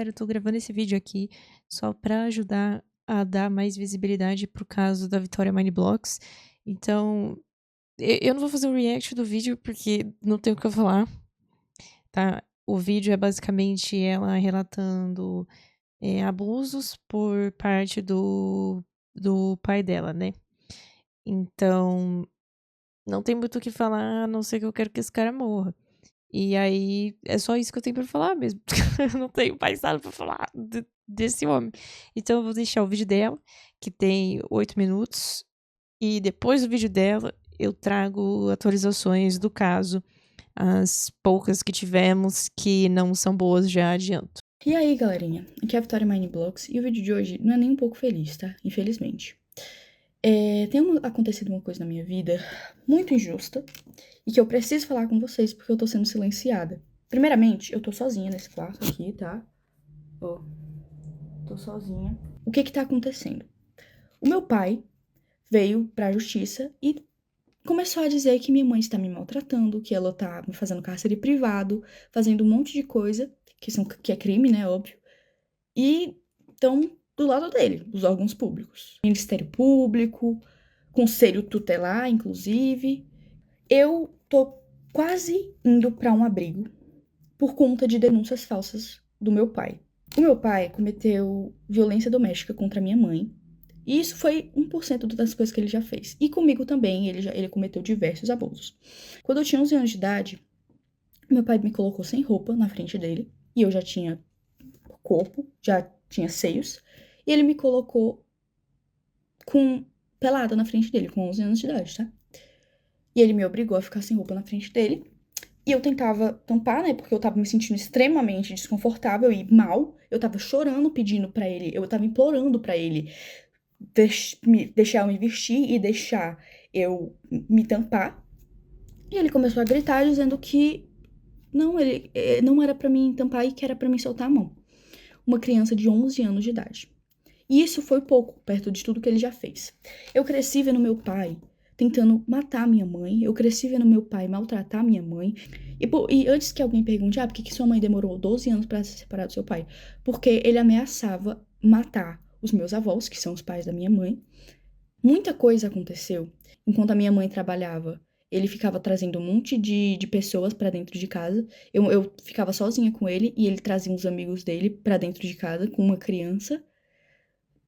galera, eu tô gravando esse vídeo aqui só pra ajudar a dar mais visibilidade pro caso da Vitória Mindblocks. Então, eu não vou fazer um react do vídeo porque não tenho o que eu falar, tá? O vídeo é basicamente ela relatando abusos por parte do pai dela, né? Então, não tem muito o que falar, a não ser que eu quero que esse cara morra. E aí, é só isso que eu tenho pra falar mesmo. Eu não tenho mais nada pra falar desse homem. Então, eu vou deixar o vídeo dela, que tem 8 minutos. E depois do vídeo dela, eu trago atualizações do caso. As poucas que tivemos, que não são boas, já adianto. E aí, galerinha? Aqui é a Vitória Mindblocks e o vídeo de hoje não é nem um pouco feliz, tá? Infelizmente. Acontecido uma coisa na minha vida muito injusta e que eu preciso falar com vocês porque eu tô sendo silenciada. Primeiramente, eu tô sozinha nesse quarto aqui, tá? Ó, tô sozinha. O que tá acontecendo? O meu pai veio pra justiça e começou a dizer que minha mãe está me maltratando, que ela tá me fazendo cárcere privado, fazendo um monte de coisa, que é crime, né, óbvio. E estão do lado dele, os órgãos públicos. Ministério Público, Conselho Tutelar, inclusive. Eu tô quase indo para um abrigo por conta de denúncias falsas do meu pai. O meu pai cometeu violência doméstica contra minha mãe. E isso foi 1% das coisas que ele já fez. E comigo também, ele cometeu diversos abusos. Quando eu tinha 11 anos de idade, meu pai me colocou sem roupa na frente dele. E eu já tinha corpo, já tinha seios. E ele me colocou pelada na frente dele, com 11 anos de idade, tá? E ele me obrigou a ficar sem roupa na frente dele. E eu tentava tampar, né? Porque eu tava me sentindo extremamente desconfortável e mal. Eu tava chorando, pedindo pra ele, eu tava implorando pra ele deixar eu me vestir e deixar eu me tampar. E ele começou a gritar, dizendo que ele não era pra mim tampar e que era pra mim soltar a mão. Uma criança de 11 anos de idade. E isso foi pouco, perto de tudo que ele já fez. Eu cresci vendo meu pai tentando matar minha mãe. Eu cresci vendo meu pai maltratar minha mãe. E antes que alguém pergunte, por que sua mãe demorou 12 anos para se separar do seu pai? Porque ele ameaçava matar os meus avós, que são os pais da minha mãe. Muita coisa aconteceu enquanto a minha mãe trabalhava. Ele ficava trazendo um monte de pessoas para dentro de casa. Eu ficava sozinha com ele e ele trazia uns amigos dele para dentro de casa com uma criança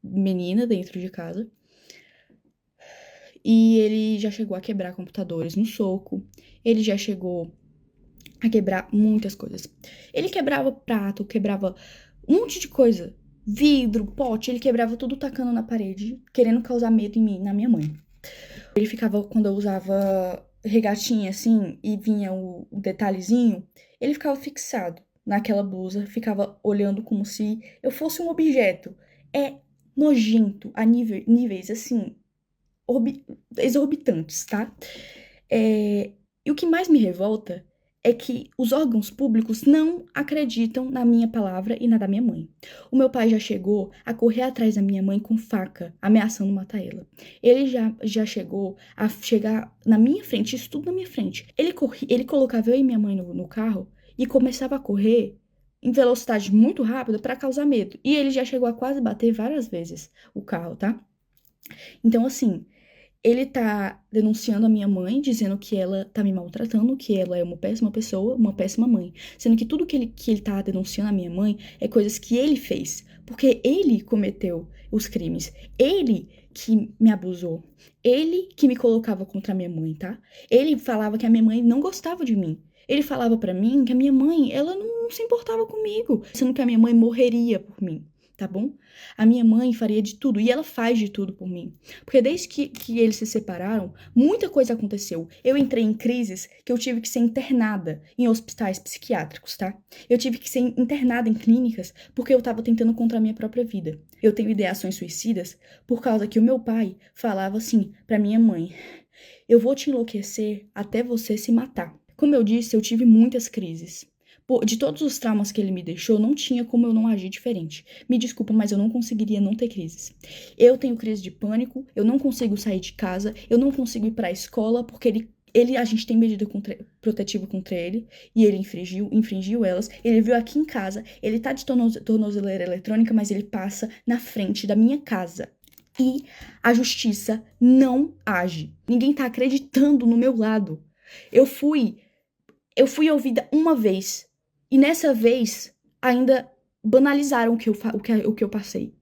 menina dentro de casa. E ele já chegou a quebrar computadores no soco. Ele já chegou a quebrar muitas coisas. Ele quebrava prato, quebrava um monte de coisa. Vidro, pote, ele quebrava tudo tacando na parede, querendo causar medo em mim, na minha mãe. Ele ficava, quando eu usava regatinha assim, e vinha o detalhezinho, ele ficava fixado naquela blusa, ficava olhando como se eu fosse um objeto. É nojento a níveis assim, exorbitantes, tá? E o que mais me revolta é que os órgãos públicos não acreditam na minha palavra e na da minha mãe. O meu pai já chegou a correr atrás da minha mãe com faca, ameaçando matar ela. Ele já chegou a chegar na minha frente, isso tudo na minha frente. Ele colocava eu e minha mãe no carro e começava a correr em velocidade muito rápida para causar medo. E ele já chegou a quase bater várias vezes o carro, tá? Então, assim, ele tá denunciando a minha mãe, dizendo que ela tá me maltratando, que ela é uma péssima pessoa, uma péssima mãe. Sendo que tudo que ele tá denunciando a minha mãe é coisas que ele fez. Porque ele cometeu os crimes. Ele que me abusou. Ele que me colocava contra a minha mãe, tá? Ele falava que a minha mãe não gostava de mim. Ele falava pra mim que a minha mãe, ela não se importava comigo, sendo que a minha mãe morreria por mim, tá bom? A minha mãe faria de tudo, e ela faz de tudo por mim. Porque desde que eles se separaram, muita coisa aconteceu. Eu entrei em crises que eu tive que ser internada em hospitais psiquiátricos, tá? Eu tive que ser internada em clínicas porque eu tava tentando contra a minha própria vida. Eu tenho ideações suicidas por causa que o meu pai falava assim pra minha mãe: eu vou te enlouquecer até você se matar. Como eu disse, eu tive muitas crises. De todos os traumas que ele me deixou, não tinha como eu não agir diferente. Me desculpa, mas eu não conseguiria não ter crises. Eu tenho crise de pânico, eu não consigo sair de casa, eu não consigo ir para a escola porque A gente tem medida protetiva contra ele, e ele infringiu elas. Ele veio aqui em casa, ele tá de tornozeleira eletrônica, mas ele passa na frente da minha casa. E a justiça não age. Ninguém tá acreditando no meu lado. Eu fui ouvida uma vez, e nessa vez ainda banalizaram o que eu passei.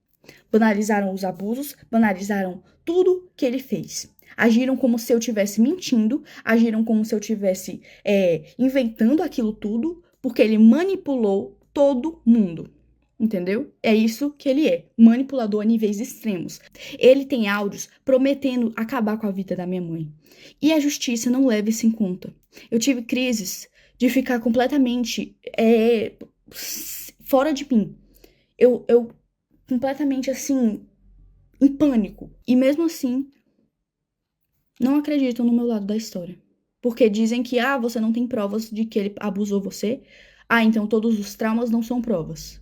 Banalizaram os abusos, banalizaram tudo que ele fez. Agiram como se eu estivesse mentindo, agiram como se eu estivesse inventando aquilo tudo, porque ele manipulou todo mundo. Entendeu? É isso que ele é, manipulador a níveis extremos. Ele tem áudios prometendo acabar com a vida da minha mãe. E a justiça não leva isso em conta. Eu tive crises de ficar completamente fora de mim. Eu completamente assim, em pânico. E mesmo assim, não acreditam no meu lado da história. Porque dizem que, você não tem provas de que ele abusou você. Então todos os traumas não são provas.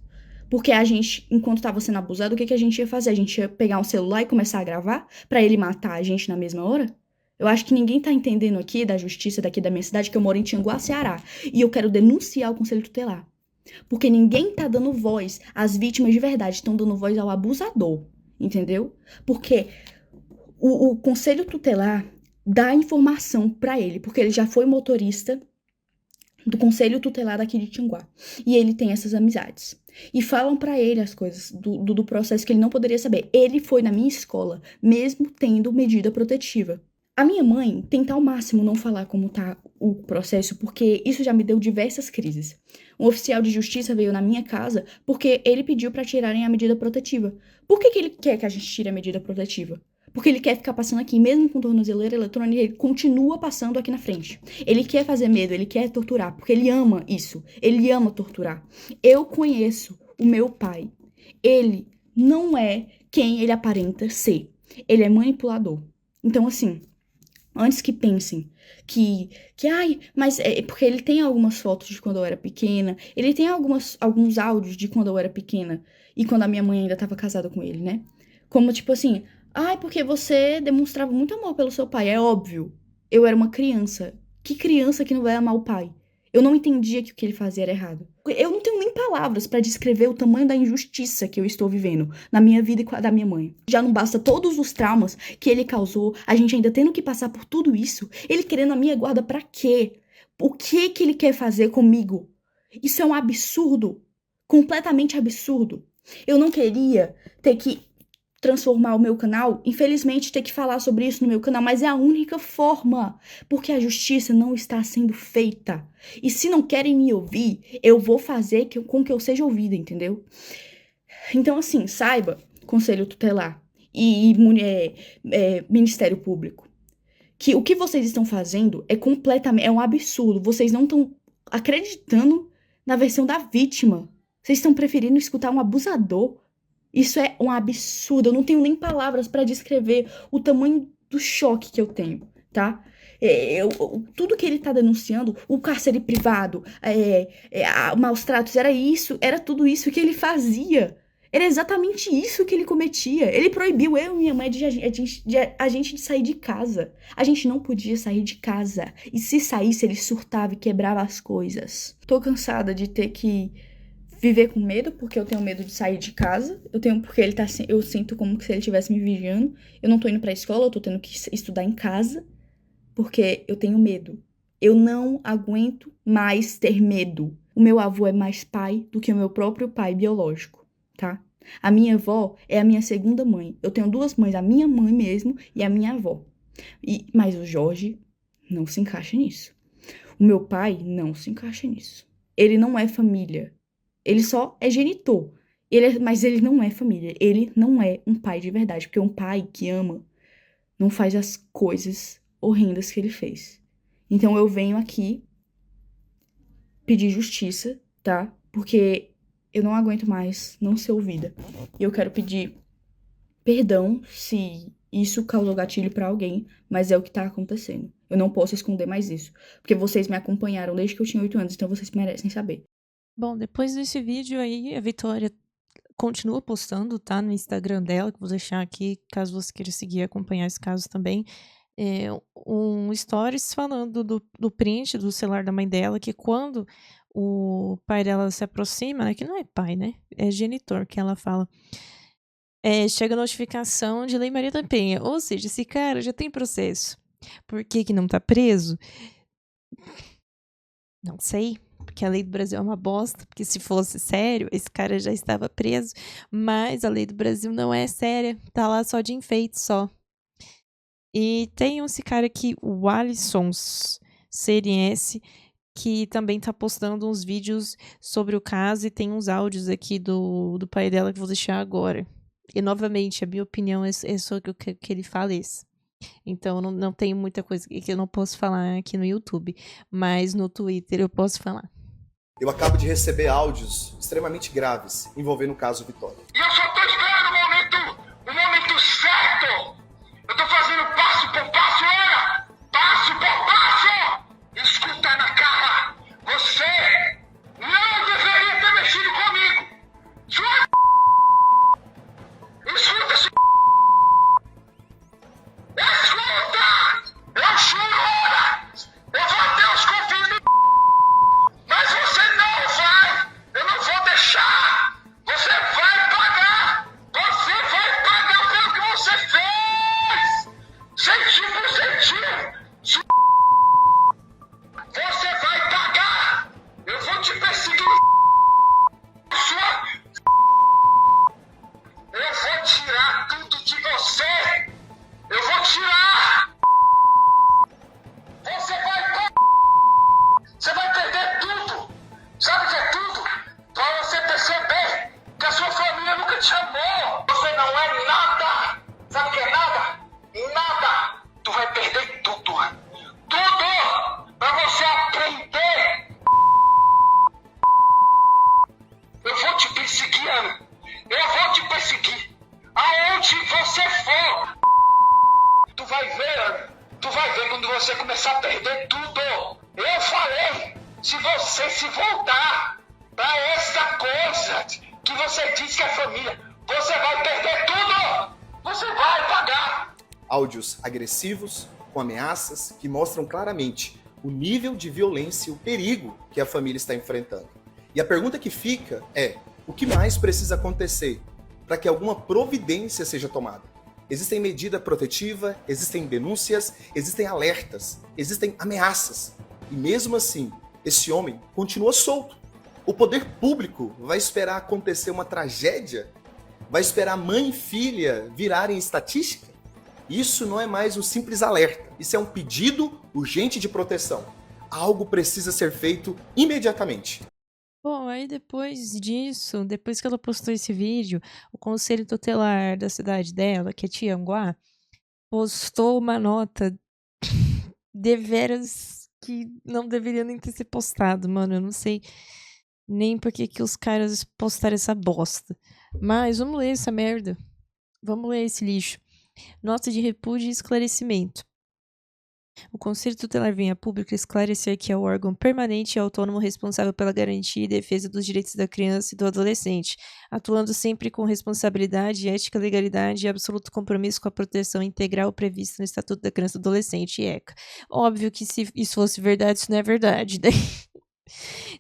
Porque a gente, enquanto estava sendo abusado, o que a gente ia fazer? A gente ia pegar um celular e começar a gravar pra ele matar a gente na mesma hora? Eu acho que ninguém tá entendendo aqui da justiça daqui da minha cidade, que eu moro em Tianguá, Ceará. E eu quero denunciar o Conselho Tutelar. Porque ninguém tá dando voz às vítimas de verdade, estão dando voz ao abusador, entendeu? Porque o Conselho Tutelar dá informação pra ele, porque ele já foi motorista do Conselho Tutelar daqui de Tianguá. E ele tem essas amizades. E falam pra ele as coisas do processo que ele não poderia saber. Ele foi na minha escola, mesmo tendo medida protetiva. A minha mãe tenta ao máximo não falar como tá o processo, porque isso já me deu diversas crises. Um oficial de justiça veio na minha casa porque ele pediu pra tirarem a medida protetiva. Por que ele quer que a gente tire a medida protetiva? Porque ele quer ficar passando aqui, mesmo com tornozeleira eletrônica, ele continua passando aqui na frente. Ele quer fazer medo, ele quer torturar, porque ele ama isso. Ele ama torturar. Eu conheço o meu pai. Ele não é quem ele aparenta ser. Ele é manipulador. Então, assim, antes que pensem mas é porque ele tem algumas fotos de quando eu era pequena, ele tem alguns áudios de quando eu era pequena e quando a minha mãe ainda estava casada com ele, né? Como tipo assim, porque você demonstrava muito amor pelo seu pai. É óbvio, eu era uma criança. Que criança que não vai amar o pai? Eu não entendia que o que ele fazia era errado. Eu não tenho nem palavras pra descrever o tamanho da injustiça que eu estou vivendo na minha vida e com a da minha mãe. Já não basta todos os traumas que ele causou, a gente ainda tendo que passar por tudo isso, ele querendo a minha guarda pra quê? O que ele quer fazer comigo? Isso é um absurdo, completamente absurdo. Eu não queria ter que transformar o meu canal, infelizmente ter que falar sobre isso no meu canal, mas é a única forma, porque a justiça não está sendo feita. E se não querem me ouvir, eu vou fazer com que eu seja ouvida, entendeu? Então, assim, saiba, Conselho Tutelar e Ministério Público, que o que vocês estão fazendo é um absurdo. Vocês não estão acreditando na versão da vítima. Vocês estão preferindo escutar um abusador. Isso é um absurdo. Eu não tenho nem palavras pra descrever o tamanho do choque que eu tenho, tá? Tudo que ele tá denunciando, o cárcere privado, maus tratos, era tudo isso que ele fazia. Era exatamente isso que ele cometia. Ele proibiu eu e minha mãe de a gente de sair de casa. A gente não podia sair de casa. E se saísse, ele surtava e quebrava as coisas. Tô cansada de ter que viver com medo, porque eu tenho medo de sair de casa. Porque eu sinto como se ele estivesse me vigiando. Eu não tô indo pra escola, eu tô tendo que estudar em casa, porque eu tenho medo. Eu não aguento mais ter medo. O meu avô é mais pai do que o meu próprio pai biológico, tá? A minha avó é a minha segunda mãe. Eu tenho duas mães, a minha mãe mesmo e a minha avó. Mas o Jorge não se encaixa nisso. O meu pai não se encaixa nisso. Ele não é família. Ele só é genitor. Mas ele não é família. Ele não é um pai de verdade. Porque um pai que ama não faz as coisas horrendas que ele fez. Então eu venho aqui pedir justiça, tá? Porque eu não aguento mais não ser ouvida. E eu quero pedir perdão se isso causou gatilho pra alguém, mas é o que tá acontecendo. Eu não posso esconder mais isso. Porque vocês me acompanharam desde que eu tinha 8 anos, então vocês merecem saber. Bom, depois desse vídeo aí, a Vitória continua postando, tá? No Instagram dela, que eu vou deixar aqui, caso você queira seguir e acompanhar esse caso também. um stories falando do print do celular da mãe dela, que quando o pai dela se aproxima, né, que não é pai, né? É genitor que ela fala. Chega a notificação de Lei Maria da Penha. Ou seja, esse cara já tem processo. Por que não tá preso? Não sei. Porque a lei do Brasil é uma bosta. Porque se fosse sério, esse cara já estava preso. Mas a lei do Brasil não é séria. Tá lá só de enfeite, só. E tem esse cara aqui, o Alisson CNS, que também tá postando uns vídeos sobre o caso e tem uns áudios aqui do pai dela que eu vou deixar agora. E, novamente, a minha opinião é só que ele fale isso. Então, não tenho muita coisa que eu não posso falar aqui no YouTube. Mas no Twitter eu posso falar. Eu acabo de receber áudios extremamente graves envolvendo o caso Vitória. E eu só tô esperando o momento certo. Eu tô fazendo passo por passo, olha! Passo por passo! Escuta na cara! Você não deveria ter mexido comigo! Sua escuta, sua escuta! Eu juro, olha! Eu vou até os confins do mas você não vai! Eu não vou deixar! Você vai pagar! Você vai pagar pelo que você fez! Centinho por centinho! Você vai pagar! Eu vou te perseguir! Eu vou tirar tudo de você! Eu vou tirar! Você vai pagar! Você vai perder tudo! Sabe o que é tudo? Pra você perceber que a sua família nunca te amou! Você não é nada! Sabe o que é nada? Nada! Tu vai perder tudo! Tudo! Pra você aprender! Eu vou te perseguir, Ana! Eu vou te perseguir! Aonde você for! Tu vai ver, Ana! Tu vai ver quando você começar a perder tudo! Eu falei! Se você se voltar pra essa coisa que você diz que é família, você vai perder tudo! Você vai pagar! Áudios agressivos, com ameaças, que mostram claramente o nível de violência e o perigo que a família está enfrentando. E a pergunta que fica é: o que mais precisa acontecer para que alguma providência seja tomada? Existem medida protetiva, existem denúncias, existem alertas, existem ameaças. E mesmo assim, esse homem continua solto. O poder público vai esperar acontecer uma tragédia? Vai esperar mãe e filha virarem estatística? Isso não é mais um simples alerta. Isso é um pedido urgente de proteção. Algo precisa ser feito imediatamente. Bom, aí depois disso, depois que ela postou esse vídeo, o Conselho Tutelar da cidade dela, que é Tianguá, postou uma nota deveras que não deveria nem ter sido postado, mano. Eu não sei nem por que os caras postaram essa bosta. Mas vamos ler essa merda. Vamos ler esse lixo. Nota de repúdio e esclarecimento. O Conselho Tutelar vem a público esclarecer que é o órgão permanente e autônomo responsável pela garantia e defesa dos direitos da criança e do adolescente, atuando sempre com responsabilidade, ética, legalidade e absoluto compromisso com a proteção integral prevista no Estatuto da Criança e do Adolescente, ECA. Óbvio que se isso fosse verdade, isso não é verdade, né?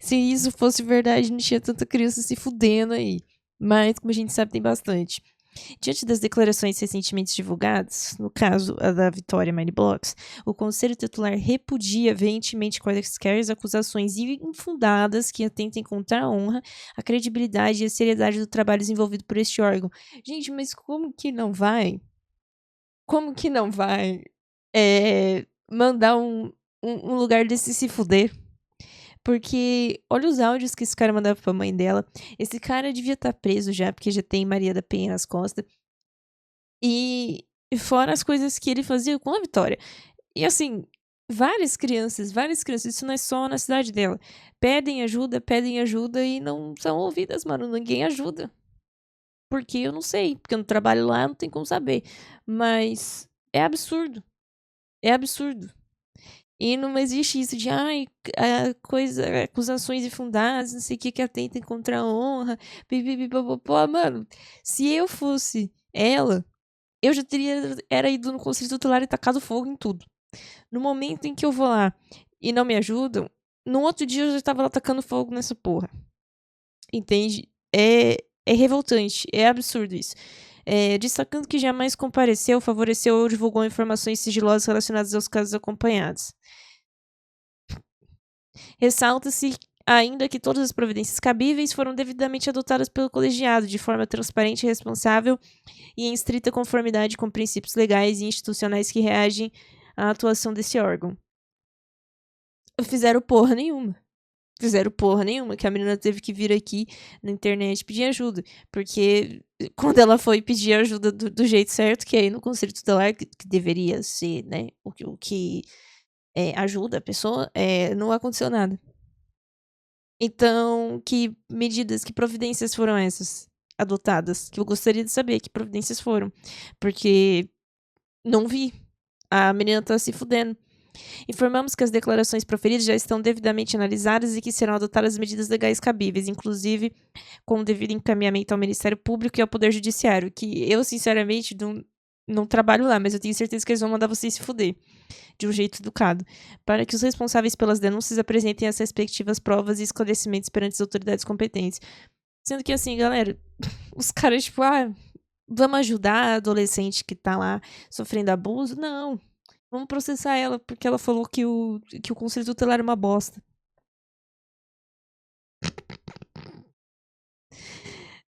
Se isso fosse verdade, não tinha tanta criança se fudendo aí. Mas, como a gente sabe, tem bastante. Diante das declarações recentemente divulgadas, no caso a da Vitória Mindblocks, o Conselho Tutelar repudia veementemente quaisquer acusações infundadas que atentem contra a honra, a credibilidade e a seriedade do trabalho desenvolvido por este órgão. Gente, mas como que não vai? Como que não vai mandar um lugar desse se fuder? Porque olha os áudios que esse cara mandava pra mãe dela. Esse cara devia estar preso já, porque já tem Maria da Penha nas costas. E fora as coisas que ele fazia com a Vitória. E assim, várias crianças, isso não é só na cidade dela. Pedem ajuda e não são ouvidas, mano. Ninguém ajuda. Porque eu não sei, porque eu não trabalho lá, não tem como saber. Mas é absurdo. É absurdo. E não existe isso de, acusações infundadas, não sei o que atentem contra a honra, pipipipopopó. Mano, se eu fosse ela, eu já teria ido no conselho tutelar e tacado fogo em tudo. No momento em que eu vou lá e não me ajudam, no outro dia eu já tava lá tacando fogo nessa porra. Entende? É revoltante, é absurdo isso. Destacando que jamais compareceu, favoreceu ou divulgou informações sigilosas relacionadas aos casos acompanhados. Ressalta-se ainda que todas as providências cabíveis foram devidamente adotadas pelo colegiado, de forma transparente e responsável e em estrita conformidade com princípios legais e institucionais que reagem à atuação desse órgão. Fizeram porra nenhuma. Que a menina teve que vir aqui na internet pedir ajuda. Porque quando ela foi pedir ajuda do jeito certo, que é aí no conselho tutelar, que deveria ser, né, o que ajuda a pessoa, não aconteceu nada. Então, que medidas, que providências foram essas adotadas? Que eu gostaria de saber que providências foram. Porque não vi. A menina tá se fudendo. Informamos que as declarações proferidas já estão devidamente analisadas e que serão adotadas medidas legais cabíveis, inclusive com o devido encaminhamento ao Ministério Público e ao Poder Judiciário, que eu, sinceramente, não trabalho lá, mas eu tenho certeza que eles vão mandar vocês se fuder, de um jeito educado, para que os responsáveis pelas denúncias apresentem as respectivas provas e esclarecimentos perante as autoridades competentes. Sendo que, assim, galera, os caras, tipo, vamos ajudar a adolescente que tá lá sofrendo abuso? Não. Vamos processar ela, porque ela falou que o conselho tutelar é uma bosta.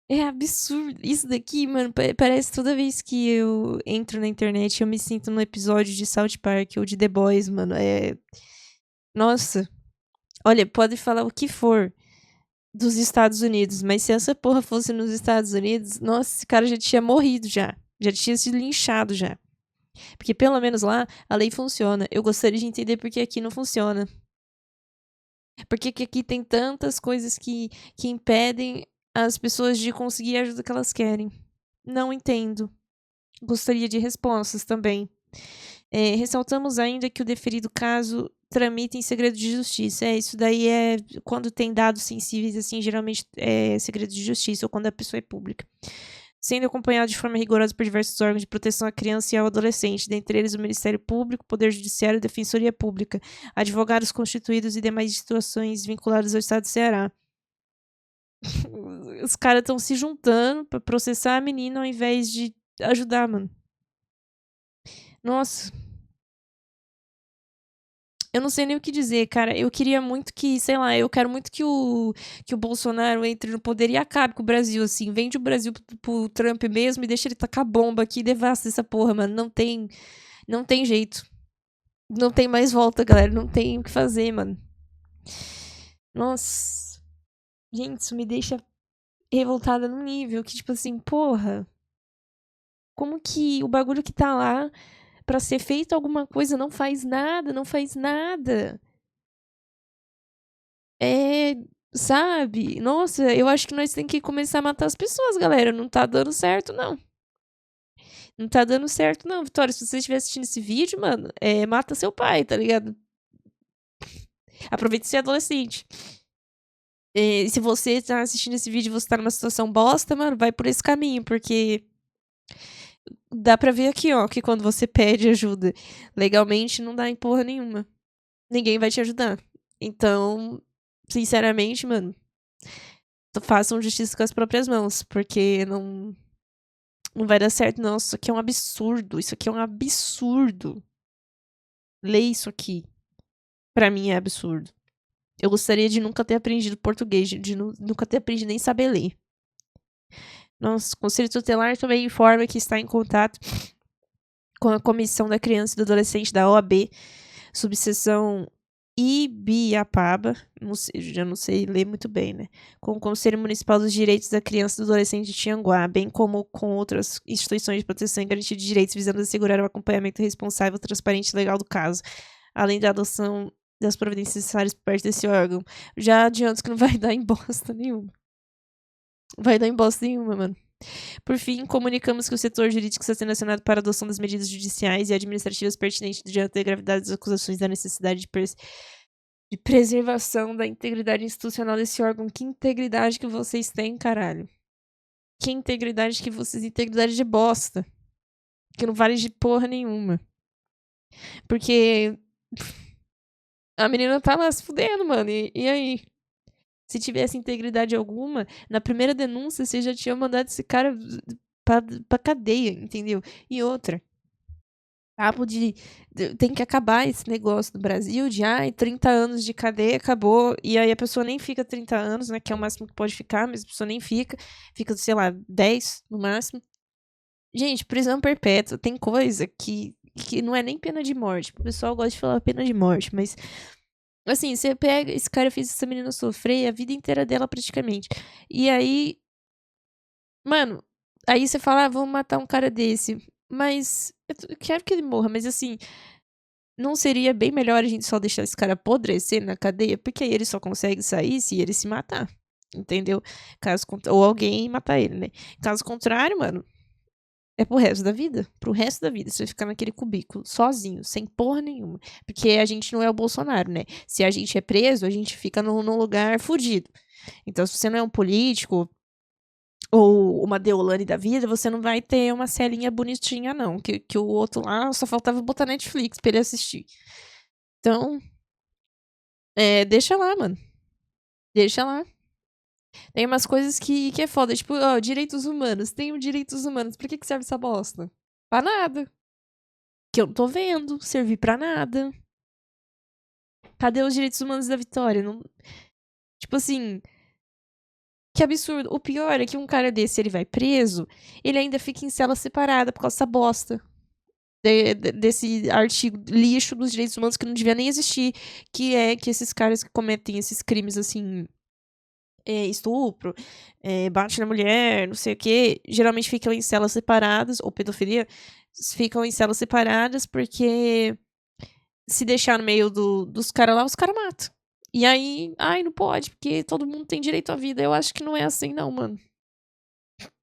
É absurdo. Isso daqui, mano, parece toda vez que eu entro na internet eu me sinto num episódio de South Park ou de The Boys, mano. Nossa. Olha, pode falar o que for dos Estados Unidos, mas se essa porra fosse nos Estados Unidos, nossa, esse cara já tinha morrido já. Já tinha sido linchado já. Porque pelo menos lá a lei funciona. Eu gostaria de entender por que aqui não funciona. Por que aqui tem tantas coisas que impedem as pessoas de conseguir a ajuda que elas querem. Não entendo. Gostaria de respostas também. Ressaltamos ainda que o deferido caso tramita em segredo de justiça. Isso daí é quando tem dados sensíveis, assim, geralmente é segredo de justiça ou quando a pessoa é pública. Sendo acompanhado de forma rigorosa por diversos órgãos de proteção à criança e ao adolescente, dentre eles o Ministério Público, Poder Judiciário e Defensoria Pública, advogados constituídos e demais instituições vinculadas ao Estado do Ceará. Os caras estão se juntando pra processar a menina ao invés de ajudar, mano. Nossa. Eu não sei nem o que dizer, cara. Eu queria muito que, sei lá, eu quero muito que o Bolsonaro entre no poder e acabe com o Brasil, assim. Vende o Brasil pro Trump mesmo e deixa ele tacar bomba aqui e devasta essa porra, mano. Não tem jeito. Não tem mais volta, galera. Não tem o que fazer, mano. Nossa. Gente, isso me deixa revoltada num nível que, tipo assim, porra. Como que o bagulho que tá lá pra ser feito alguma coisa não faz nada, não faz nada. Sabe? Nossa, eu acho que nós temos que começar a matar as pessoas, galera. Não tá dando certo, não. Não tá dando certo, não. Vitória, se você estiver assistindo esse vídeo, mano, mata seu pai, tá ligado? Aproveita ser adolescente. Se você tá assistindo esse vídeo e você tá numa situação bosta, mano, vai por esse caminho, porque dá pra ver aqui, ó, que quando você pede ajuda legalmente, não dá em porra nenhuma. Ninguém vai te ajudar. Então, sinceramente, mano, façam justiça com as próprias mãos, porque não vai dar certo, não. Isso aqui é um absurdo. Isso aqui é um absurdo. Ler isso aqui, pra mim, é absurdo. Eu gostaria de nunca ter aprendido português, de nunca ter aprendido nem saber ler. Nossa, o Conselho Tutelar também informa que está em contato com a Comissão da Criança e do Adolescente da OAB, subseção Ibiapaba, já não sei ler muito bem, né? Com o Conselho Municipal dos Direitos da Criança e do Adolescente de Tianguá, bem como com outras instituições de proteção e garantia de direitos, visando assegurar o acompanhamento responsável, transparente e legal do caso, além da adoção das providências necessárias por parte desse órgão. Já adianto que não vai dar em bosta nenhuma. Vai dar em bosta nenhuma, mano. Por fim, comunicamos que o setor jurídico está sendo acionado para a adoção das medidas judiciais e administrativas pertinentes diante da gravidade das acusações da necessidade de preservação da integridade institucional desse órgão. Que integridade que vocês têm, caralho? Que integridade que vocês... Integridade de bosta. que não vale de porra nenhuma. Porque a menina tá lá se fudendo, mano. E aí? Se tivesse integridade alguma, na primeira denúncia você já tinha mandado esse cara pra cadeia, entendeu? E outra, tem que acabar esse negócio no Brasil de 30 anos de cadeia, acabou. E aí a pessoa nem fica 30 anos, né? Que é o máximo que pode ficar, mas a pessoa nem fica, sei lá, 10 no máximo. Gente, prisão perpétua, tem coisa que não é nem pena de morte. O pessoal gosta de falar pena de morte, mas assim, você pega, esse cara fez essa menina sofrer a vida inteira dela praticamente. E aí, mano, aí você fala, vamos matar um cara desse. Mas eu quero que ele morra, mas assim, não seria bem melhor a gente só deixar esse cara apodrecer na cadeia? Porque aí ele só consegue sair se ele se matar. Entendeu? Ou alguém matar ele, né? Caso contrário, mano, é pro resto da vida. Pro resto da vida. Você vai ficar naquele cubículo, sozinho, sem porra nenhuma. Porque a gente não é o Bolsonaro, né? Se a gente é preso, a gente fica num lugar fudido. Então, se você não é um político ou uma Deolane da vida, você não vai ter uma celinha bonitinha, não. Que o outro lá só faltava botar Netflix pra ele assistir. Então, deixa lá, mano. Deixa lá. Tem umas coisas que é foda. Tipo, direitos humanos. Tem direitos humanos. Pra que serve essa bosta? Pra nada. Que eu não tô vendo. Servir pra nada. Cadê os direitos humanos da Vitória? Não... Tipo assim... Que absurdo. O pior é que um cara desse, ele vai preso, ele ainda fica em cela separada por causa dessa bosta. Desse artigo lixo dos direitos humanos que não devia nem existir. Que é que esses caras que cometem esses crimes, assim... estupro, bate na mulher, não sei o que, geralmente ficam em celas separadas, ou pedofilia, ficam em celas separadas porque se deixar no meio dos caras lá, os caras matam. E aí, não pode, porque todo mundo tem direito à vida. Eu acho que não é assim, não, mano.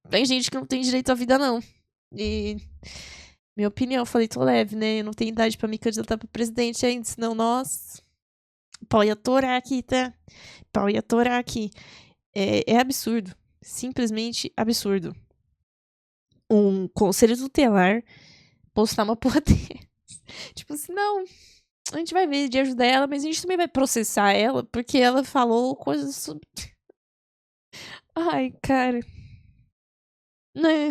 Tem gente que não tem direito à vida, não. E minha opinião, eu falei, tô leve, né? Eu não tenho idade pra me candidatar pra presidente ainda, senão, nossa, pau ia torar aqui, tá? Pau ia torar aqui. É absurdo. Simplesmente absurdo. Um conselho tutelar postar uma porra dessa. Tipo assim, não, a gente vai ver de ajudar ela, mas a gente também vai processar ela, porque ela falou coisas sobre... Ai, cara. Né?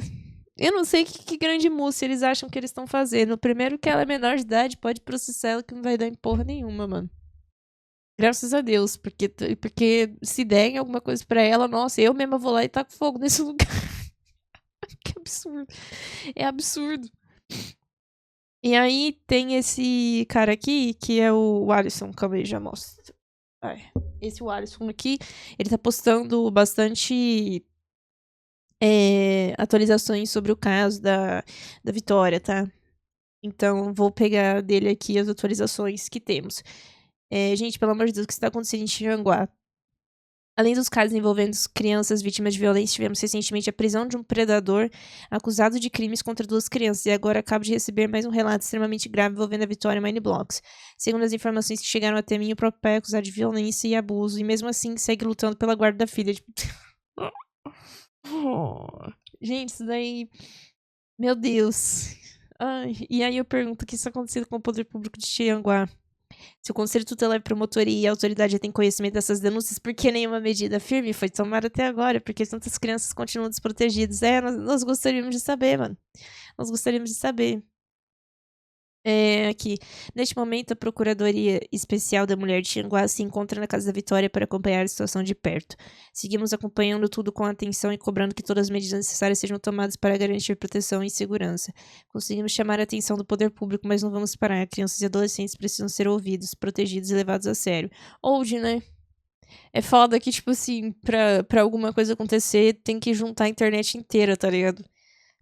Eu não sei que grande mousse eles acham que eles estão fazendo. Primeiro que ela é menor de idade, pode processar ela que não vai dar em porra nenhuma, mano. Graças a Deus, porque se derem alguma coisa pra ela, nossa, eu mesma vou lá e taco fogo nesse lugar. Que absurdo. É absurdo. E aí tem esse cara aqui, que é o Alisson, calma aí, já mostro. Esse Alisson aqui, ele tá postando bastante atualizações sobre o caso da Vitória, tá? Então, vou pegar dele aqui as atualizações que temos. Gente, pelo amor de Deus, o que está acontecendo em Tianguá? Além dos casos envolvendo crianças vítimas de violência, tivemos recentemente a prisão de um predador acusado de crimes contra 2 crianças e agora acabo de receber mais um relato extremamente grave envolvendo a Vitória Mineblocks. Segundo as informações que chegaram até mim, o próprio pai é acusado de violência e abuso e mesmo assim segue lutando pela guarda da filha. Gente, isso daí... Meu Deus. Ai, e aí eu pergunto o que está acontecendo com o poder público de Tianguá? Se o Conselho Tutelar e Promotoria e a autoridade já têm conhecimento dessas denúncias, por que nenhuma medida firme foi tomada até agora? Porque tantas crianças continuam desprotegidas. Nós gostaríamos de saber, mano. Nós gostaríamos de saber. Aqui. Neste momento, a Procuradoria Especial da Mulher de Tianguá se encontra na Casa da Vitória para acompanhar a situação de perto. Seguimos acompanhando tudo com atenção e cobrando que todas as medidas necessárias sejam tomadas para garantir proteção e segurança. Conseguimos chamar a atenção do poder público, mas não vamos parar. Crianças e adolescentes precisam ser ouvidos, protegidos e levados a sério. Old, né? É foda que, tipo assim, pra alguma coisa acontecer, tem que juntar a internet inteira, tá ligado?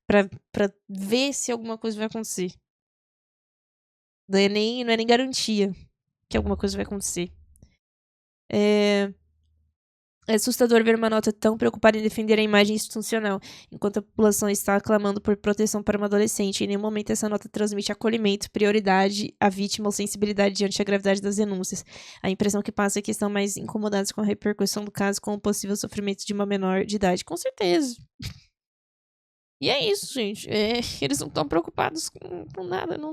Pra ver se alguma coisa vai acontecer. Não é nem garantia que alguma coisa vai acontecer. É assustador ver uma nota tão preocupada em defender a imagem institucional, enquanto a população está clamando por proteção para uma adolescente. Em nenhum momento essa nota transmite acolhimento, prioridade à vítima ou sensibilidade diante da gravidade das denúncias. A impressão que passa é que estão mais incomodados com a repercussão do caso com o possível sofrimento de uma menor de idade. Com certeza. E é isso, gente. Eles não estão preocupados com nada, não.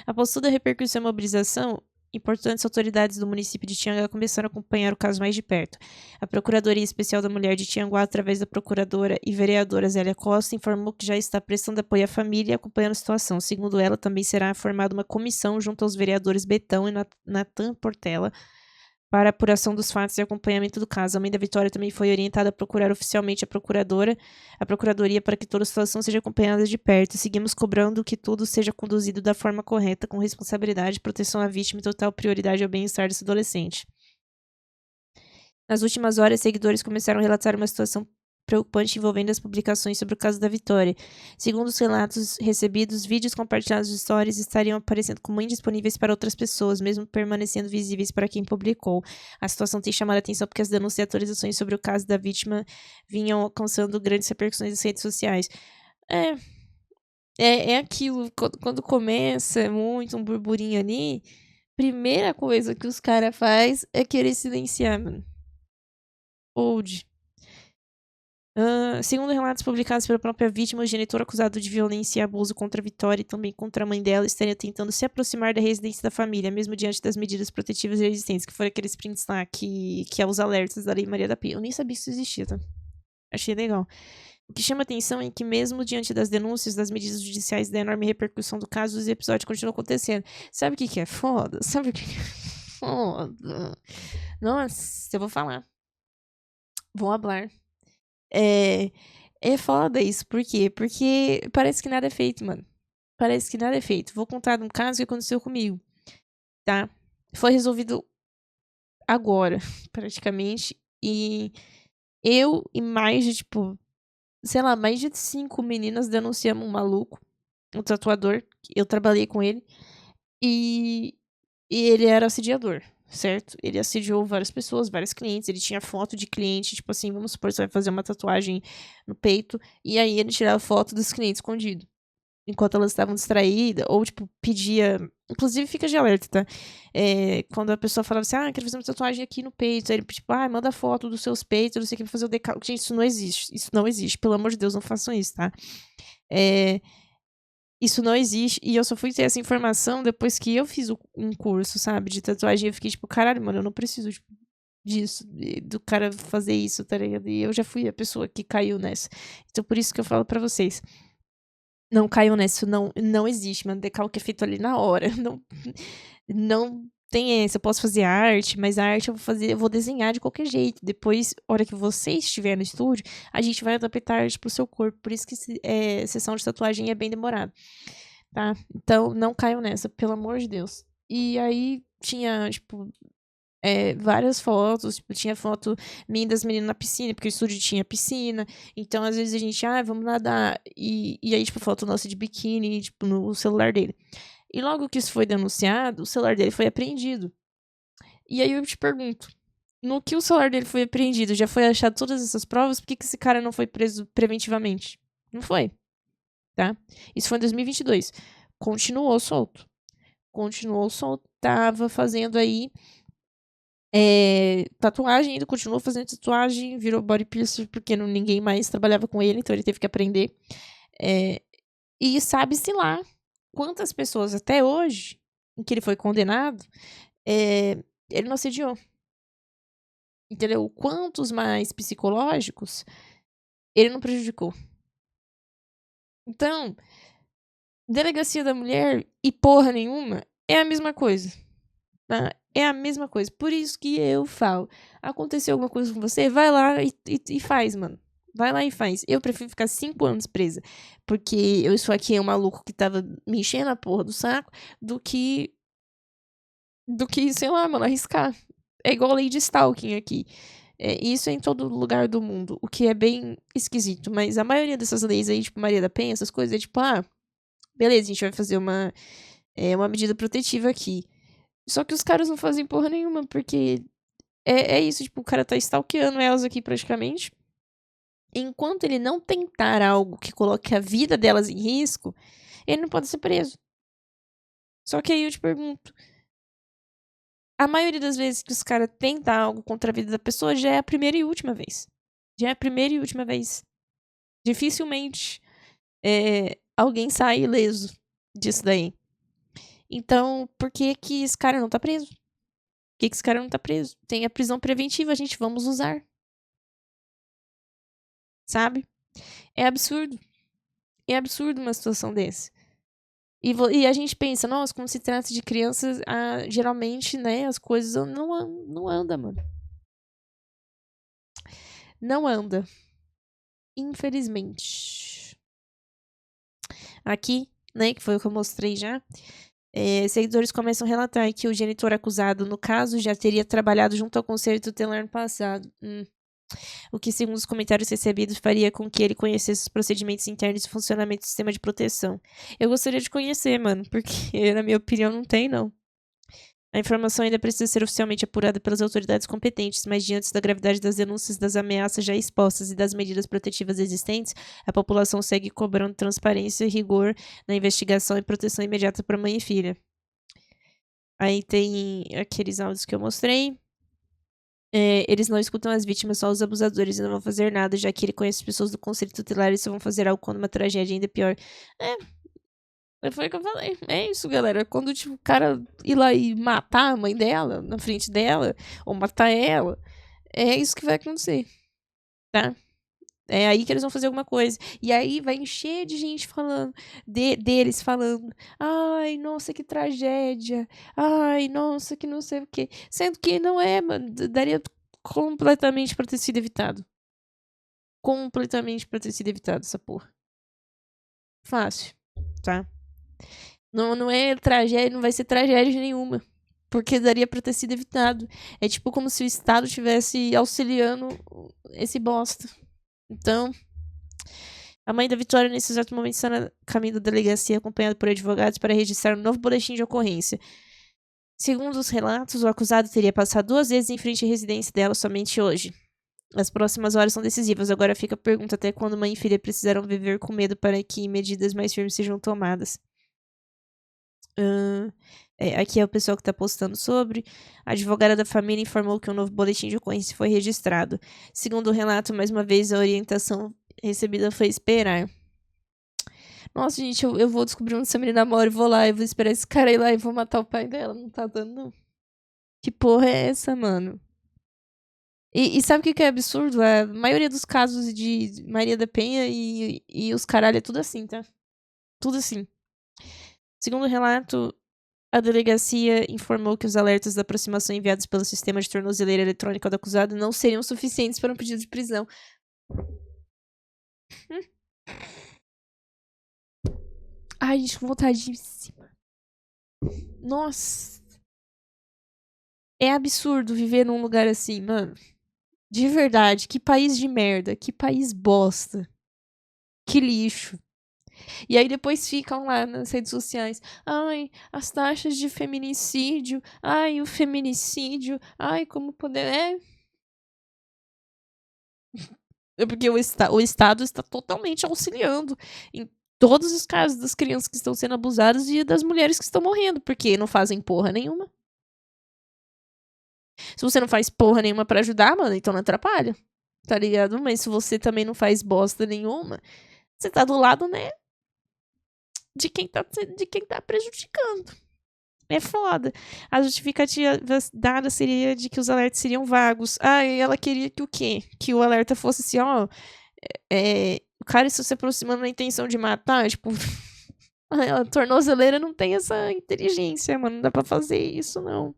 Após toda a repercussão e mobilização, importantes autoridades do município de Tianguá começaram a acompanhar o caso mais de perto. A Procuradoria Especial da Mulher de Tianguá, através da procuradora e vereadora Zélia Costa, informou que já está prestando apoio à família e acompanhando a situação. Segundo ela, também será formada uma comissão junto aos vereadores Betão e Natan Portela para apuração dos fatos e acompanhamento do caso. A mãe da Vitória também foi orientada a procurar oficialmente a Procuradoria, para que toda a situação seja acompanhada de perto. Seguimos cobrando que tudo seja conduzido da forma correta, com responsabilidade, proteção à vítima e total prioridade ao bem-estar desse adolescente. Nas últimas horas, seguidores começaram a relatar uma situação preocupante envolvendo as publicações sobre o caso da Vitória. Segundo os relatos recebidos, vídeos compartilhados de stories estariam aparecendo como indisponíveis para outras pessoas, mesmo permanecendo visíveis para quem publicou. A situação tem chamado a atenção porque as denúncias e atualizações sobre o caso da vítima vinham alcançando grandes repercussões nas redes sociais. É aquilo, quando começa muito um burburinho ali, primeira coisa que os caras faz é querer silenciar, mano. Old. Segundo relatos publicados pela própria vítima, o genitor acusado de violência e abuso contra a Vitória e também contra a mãe dela estaria tentando se aproximar da residência da família, mesmo diante das medidas protetivas existentes, que foram aqueles prints lá que é os alertas da Lei Maria da Penha. Eu nem sabia que isso existia, tá? Achei legal. O que chama atenção é que mesmo diante das denúncias, das medidas judiciais e da enorme repercussão do caso, os episódios continuam acontecendo. Sabe o que é foda? Sabe o que é foda? Nossa, eu vou falar. Vou hablar. É foda isso. Por quê? Porque parece que nada é feito, mano. Parece que nada é feito. Vou contar um caso que aconteceu comigo, tá? Foi resolvido agora, praticamente. E eu e mais de, tipo, sei lá, mais de 5 meninas denunciamos um maluco, um tatuador. Eu trabalhei com ele. E ele era assediador, certo? Ele assediou várias pessoas, vários clientes. Ele tinha foto de cliente, tipo assim, vamos supor, você vai fazer uma tatuagem no peito. E aí ele tirava foto dos clientes escondido, enquanto elas estavam distraídas. Ou, tipo, pedia... Inclusive, fica de alerta, tá? Quando a pessoa falava assim, quero fazer uma tatuagem aqui no peito. Aí ele, tipo, manda foto dos seus peitos, não sei o que, pra fazer o decalque. Gente, isso não existe. Isso não existe. Pelo amor de Deus, não façam isso, tá? Isso não existe, e eu só fui ter essa informação depois que eu fiz um curso, sabe, de tatuagem. Eu fiquei tipo, caralho, mano, eu não preciso disso, do cara fazer isso, tá ligado? E eu já fui a pessoa que caiu nessa. Então por isso que eu falo pra vocês, não caiam nessa, não existe, mano. Decalque é feito ali na hora. Não tem essa. Eu posso fazer arte, mas a arte eu vou desenhar de qualquer jeito. Depois, a hora que você estiver no estúdio, a gente vai adaptar a arte pro seu corpo. Por isso que sessão de tatuagem é bem demorada, tá? Então, não caiam nessa, pelo amor de Deus. E aí, tinha, tipo, várias fotos. Tipo, tinha foto minha das meninas na piscina, porque o estúdio tinha piscina. Então, às vezes, a gente, vamos nadar. E aí, tipo, foto nossa de biquíni, tipo, no celular dele. E logo que isso foi denunciado, o celular dele foi apreendido. E aí eu te pergunto, no que o celular dele foi apreendido, já foi achado todas essas provas, por que esse cara não foi preso preventivamente? Não foi, tá? Isso foi em 2022. Continuou solto. Tava fazendo aí tatuagem, ainda continuou fazendo tatuagem, virou body piercer porque ninguém mais trabalhava com ele, então ele teve que aprender. E sabe-se lá quantas pessoas até hoje, em que ele foi condenado, ele não assediou. Entendeu? Quantos mais psicológicos ele não prejudicou. Então, delegacia da mulher e porra nenhuma é a mesma coisa. Tá? É a mesma coisa. Por isso que eu falo, aconteceu alguma coisa com você, vai lá e faz, mano. Vai lá e faz. Eu prefiro ficar 5 anos presa, porque eu esfaqueei um maluco que tava me enchendo a porra do saco, do que, sei lá, mano, arriscar. É igual a lei de stalking aqui. Isso é em todo lugar do mundo, o que é bem esquisito. Mas a maioria dessas leis aí, tipo Maria da Penha, essas coisas, é tipo, beleza, a gente vai fazer uma medida protetiva aqui. Só que os caras não fazem porra nenhuma, porque é isso, tipo, o cara tá stalkeando elas aqui praticamente. Enquanto ele não tentar algo que coloque a vida delas em risco, ele não pode ser preso. Só que aí eu te pergunto, a maioria das vezes que os caras tentam algo contra a vida da pessoa já é a primeira e última vez. Já é a primeira e última vez. Dificilmente alguém sai ileso disso daí. Então, por que que esse cara não tá preso? Por que que esse cara não tá preso? Tem a prisão preventiva, gente, vamos usar. Sabe? É absurdo. É absurdo uma situação desse. E a gente pensa, nossa, como se trata de crianças, geralmente, né, as coisas não andam, mano. Não anda. Infelizmente. Aqui, né, que foi o que eu mostrei já, seguidores começam a relatar que o genitor acusado, no caso, já teria trabalhado junto ao Conselho Tutelar no passado. O que, segundo os comentários recebidos, faria com que ele conhecesse os procedimentos internos e funcionamento do sistema de proteção. Eu gostaria de conhecer, mano, porque, na minha opinião, não tem, não. A informação ainda precisa ser oficialmente apurada pelas autoridades competentes, mas diante da gravidade das denúncias, das ameaças já expostas e das medidas protetivas existentes, a população segue cobrando transparência e rigor na investigação e proteção imediata para mãe e filha. Aí tem aqueles áudios que eu mostrei. Eles não escutam as vítimas, só os abusadores, e não vão fazer nada, já que ele conhece as pessoas do conselho tutelar e só vão fazer algo quando uma tragédia ainda é pior. Foi o que eu falei. É isso, galera. Quando tipo, o cara ir lá e matar a mãe dela na frente dela, ou matar ela, é isso que vai acontecer. Tá? É aí que eles vão fazer alguma coisa. E aí vai encher de gente falando, deles falando, ai, nossa, que tragédia. Ai, nossa, que não sei o quê. Sendo que não é, mano. Daria completamente pra ter sido evitado. Completamente pra ter sido evitado essa porra. Fácil, tá? Não é tragédia, não vai ser tragédia nenhuma. Porque daria pra ter sido evitado. É tipo como se o Estado estivesse auxiliando esse bosta. Então, a mãe da Vitória, nesse exato momento, está no caminho da delegacia, acompanhada por advogados, para registrar um novo boletim de ocorrência. Segundo os relatos, o acusado teria passado 2 vezes em frente à residência dela somente hoje. As próximas horas são decisivas. Agora fica a pergunta até quando mãe e filha precisarão viver com medo para que medidas mais firmes sejam tomadas. Aqui é o pessoal que está postando sobre. A advogada da família informou que um novo boletim de ocorrência foi registrado. Segundo o relato, mais uma vez, a orientação recebida foi esperar. Nossa, gente, eu vou descobrir onde essa menina mora e vou lá, eu vou esperar esse cara ir lá e vou matar o pai dela. Não tá dando, não. Que porra é essa, mano? E sabe o que é absurdo? A maioria dos casos de Maria da Penha e os caralho é tudo assim, tá? Tudo assim. Segundo o relato, a delegacia informou que os alertas da aproximação enviados pelo sistema de tornozeleira eletrônica do acusado não seriam suficientes para um pedido de prisão. Ai, gente, com vontadíssima. Nossa. É absurdo viver num lugar assim, mano. De verdade, que país de merda, que país bosta. Que lixo. E aí depois ficam lá nas redes sociais. Ai, as taxas de feminicídio. Ai, o feminicídio. Ai, como poder... É porque o Estado está totalmente auxiliando em todos os casos das crianças que estão sendo abusadas e das mulheres que estão morrendo, porque não fazem porra nenhuma. Se você não faz porra nenhuma pra ajudar, mano, então não atrapalha. Tá ligado? Mas se você também não faz bosta nenhuma, você tá do lado, né? De quem tá prejudicando. É foda. A justificativa dada seria de que os alertas seriam vagos. Ah, e ela queria que o quê? Que o alerta fosse assim, ó. O cara está se aproximando na intenção de matar. Tipo, a tornozeleira não tem essa inteligência, mano. Não dá pra fazer isso, não.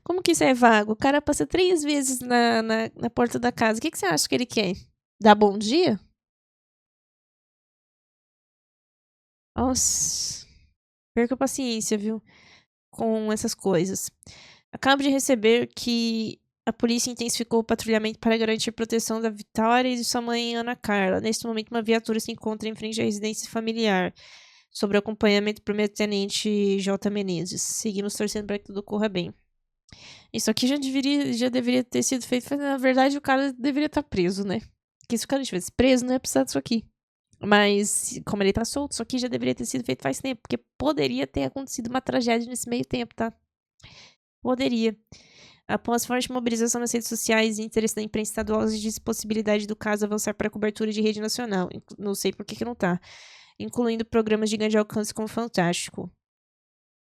Como que isso é vago? O cara passa 3 vezes na porta da casa. O que você acha que ele quer? Dar bom dia? Nossa. Perca a paciência, viu? Com essas coisas. Acabo de receber que a polícia intensificou o patrulhamento para garantir proteção da Vitória e de sua mãe, Ana Carla. Neste momento, uma viatura se encontra em frente à residência familiar, sob acompanhamento do primeiro-tenente J. Menezes. Seguimos torcendo para que tudo corra bem. Isso aqui já deveria ter sido feito. Na verdade, o cara deveria estar preso, né? Porque se o cara estivesse preso, não ia precisar disso aqui. Mas, como ele tá solto, isso aqui já deveria ter sido feito faz tempo. Porque poderia ter acontecido uma tragédia nesse meio tempo, tá? Poderia. Após forte mobilização nas redes sociais e interesse da imprensa estadual, existe possibilidade do caso avançar para a cobertura de rede nacional. Não sei por que não tá. Incluindo programas de grande alcance como Fantástico.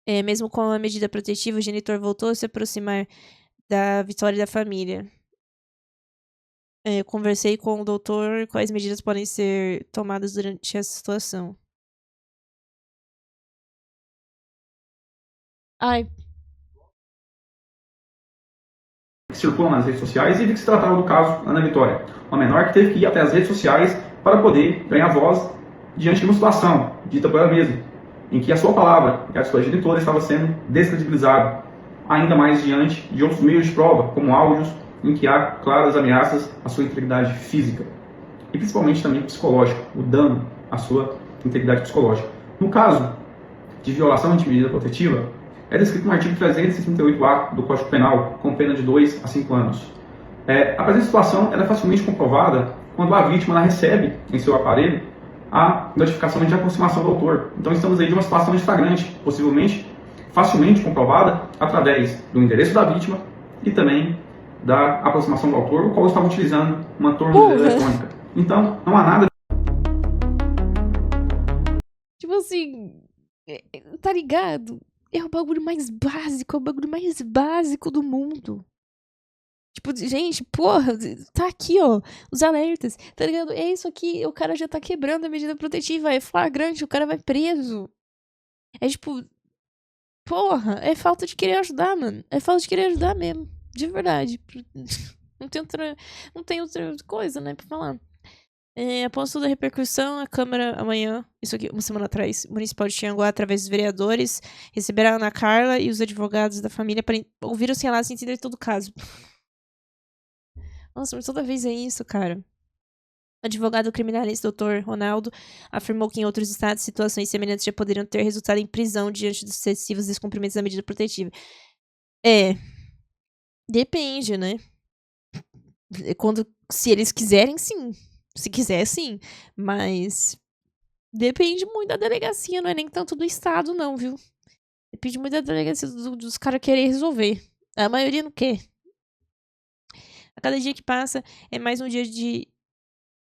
Mesmo com a medida protetiva, o genitor voltou a se aproximar da vitória da família. Eu conversei com o doutor quais medidas podem ser tomadas durante essa situação. Ai, Circulam nas redes sociais e de que se tratava do caso Ana Vitória, uma menor que teve que ir até as redes sociais para poder ganhar voz diante de uma situação, dita por ela mesma, em que a sua palavra e a de sua genitora estava sendo descredibilizada, ainda mais diante de outros meios de prova, como áudios em que há claras ameaças à sua integridade física e principalmente também psicológica, o dano à sua integridade psicológica. No caso de violação de medida protetiva, é descrito no artigo 338-A do Código Penal, com pena de 2 a 5 anos. A presente situação ela é facilmente comprovada quando a vítima ela recebe em seu aparelho a notificação de aproximação do autor. Então estamos aí de uma situação de flagrante, possivelmente facilmente comprovada através do endereço da vítima e também da aproximação do autor, o qual estava utilizando uma tornozeleira eletrônica. Então não há nada... tipo assim, tá ligado? É o bagulho mais básico, é o bagulho mais básico do mundo. Tipo, gente, porra, tá aqui, ó, os alertas, tá ligado? É isso aqui, o cara já tá quebrando a medida protetiva, é flagrante, o cara vai preso. É tipo, porra, é falta de querer ajudar, mano. É falta de querer ajudar mesmo, de verdade. Não tem outra coisa, né, pra falar. Após toda a repercussão, a Câmara amanhã, isso aqui, uma semana atrás, Municipal de Tianguá, através dos vereadores, receberá a Ana Carla e os advogados da família para ouvir os relatos e entender todo o caso. Nossa, mas toda vez é isso, cara. O advogado criminalista Dr. Ronaldo afirmou que em outros estados situações semelhantes já poderiam ter resultado em prisão diante dos excessivos descumprimentos da medida protetiva. Depende, né? Se eles quiserem, sim. Se quiser, sim. Mas depende muito da delegacia, não é nem tanto do estado, não, viu? Depende muito da delegacia dos caras querem resolver. A maioria não quer. A cada dia que passa é mais um dia de...